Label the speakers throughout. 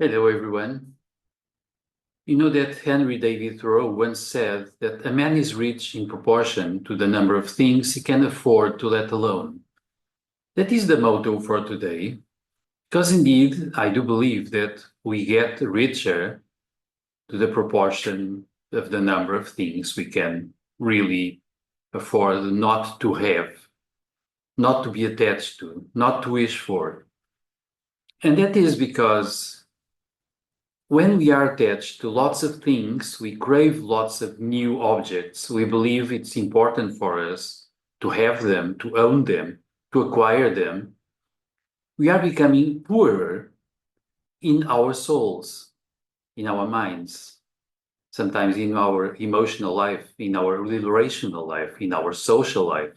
Speaker 1: Hello, everyone. You know that Henry David Thoreau once said that a man is rich in proportion to the number of things he can afford to let alone. That is the motto for today, because indeed I do believe that we get richer to the proportion of the number of things we can really afford not to have, not to be attached to, not to wish for. And that is because when we are attached to lots of things, we crave lots of new objects. We believe it's important for us to have them, to own them, to acquire them. We are becoming poorer in our souls, in our minds, sometimes in our emotional life, in our relational life, in our social life,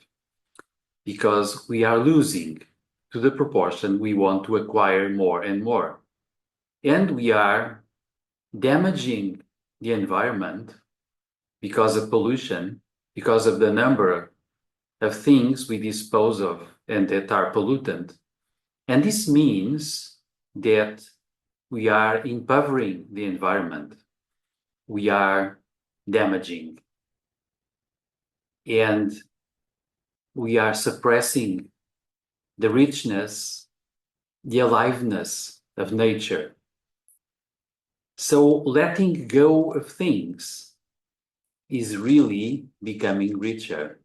Speaker 1: because we are losing to the proportion we want to acquire more and more. And we are damaging the environment because of pollution, because of the number of things we dispose of and that are pollutant. And this means that we are impovering the environment. We are damaging. And we are suppressing the richness, the aliveness of nature. So letting go of things is really becoming richer.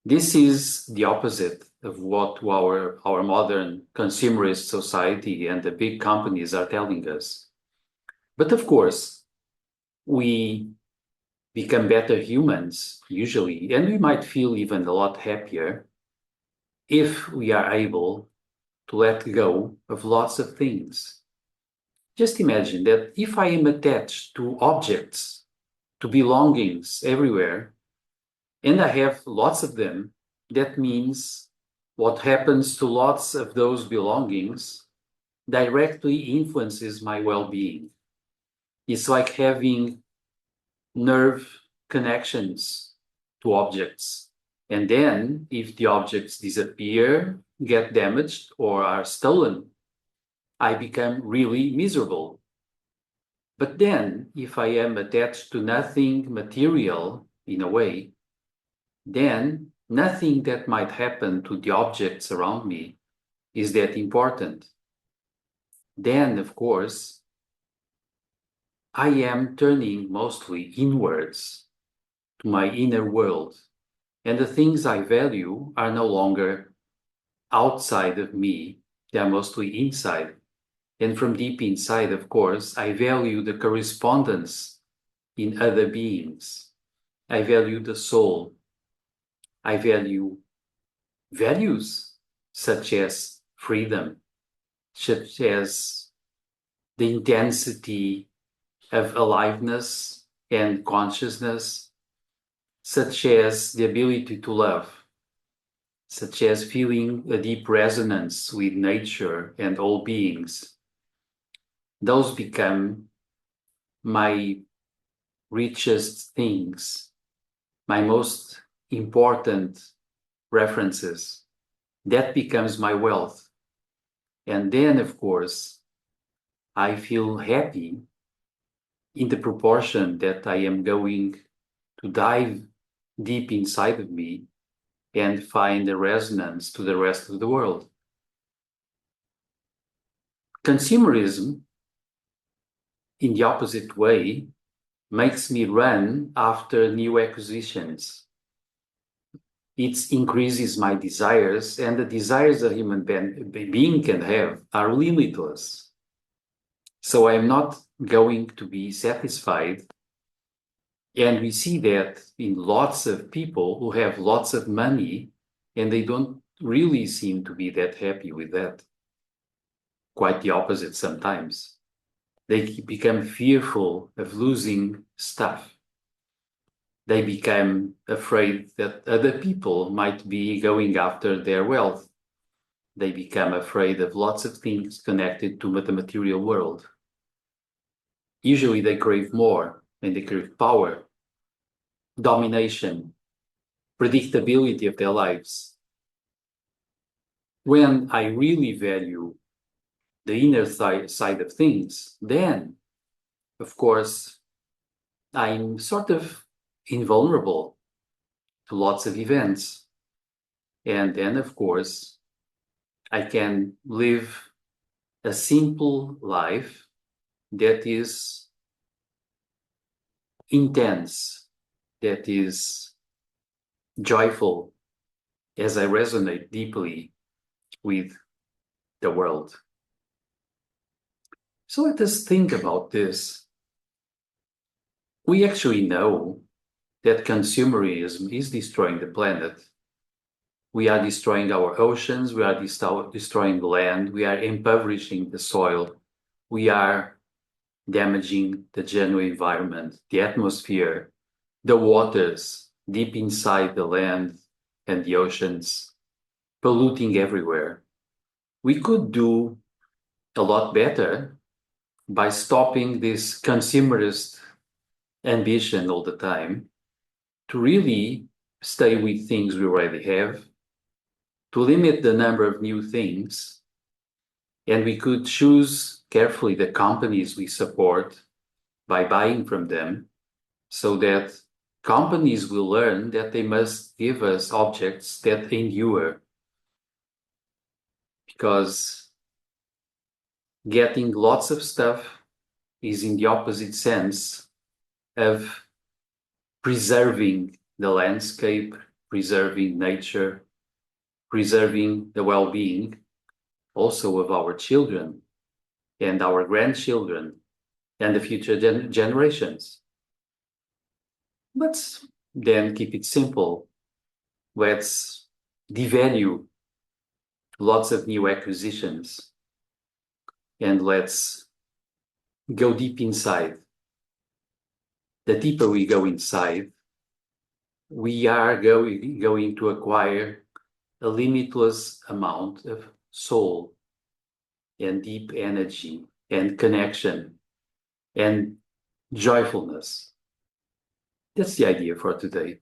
Speaker 1: This is the opposite of what our modern consumerist society and the big companies are telling us. But of course, we become better humans usually, and we might feel even a lot happier if we are able to let go of lots of things. Just imagine that if I am attached to objects, to belongings everywhere, and I have lots of them, that means what happens to lots of those belongings directly influences my well-being. It's like having nerve connections to objects. And then if the objects disappear, get damaged, or are stolen, I become really miserable. But then, if I am attached to nothing material in a way, then nothing that might happen to the objects around me is that important. Then, of course, I am turning mostly inwards to my inner world, and the things I value are no longer outside of me, they are mostly inside. And from deep inside, of course, I value the correspondence in other beings. I value the soul. I value values such as freedom, such as the intensity of aliveness and consciousness, such as the ability to love, such as feeling a deep resonance with nature and all beings. Those become my richest things, my most important references. That becomes my wealth. And then, of course, I feel happy in the proportion that I am going to dive deep inside of me and find a resonance to the rest of the world. Consumerism, in the opposite way, makes me run after new acquisitions. It increases my desires, and the desires a human being can have are limitless. So I am not going to be satisfied. And we see that in lots of people who have lots of money, and they don't really seem to be that happy with that. Quite the opposite sometimes. They become fearful of losing stuff. They become afraid that other people might be going after their wealth. They become afraid of lots of things connected to the material world. Usually they crave more, and they crave power, domination, predictability of their lives. When I really value the inner side of things, then, of course, I'm sort of invulnerable to lots of events. And then, of course, I can live a simple life that is intense, that is joyful, as I resonate deeply with the world. So let us think about this. We actually know that consumerism is destroying the planet. We are destroying our oceans, we are destroying the land, we are impoverishing the soil, we are damaging the general environment, the atmosphere, the waters deep inside the land and the oceans, polluting everywhere. We could do a lot better by stopping this consumerist ambition all the time to really stay with things we already have, to limit the number of new things, and we could choose carefully the companies we support by buying from them, so that companies will learn that they must give us objects that endure. Because getting lots of stuff is in the opposite sense of preserving the landscape, preserving nature, preserving the well-being also of our children and our grandchildren and the future generations. But then keep it simple. Let's devalue lots of new acquisitions and let's go deep inside. The deeper we go inside, we are going to acquire a limitless amount of soul and deep energy and connection and joyfulness. That's the idea for today.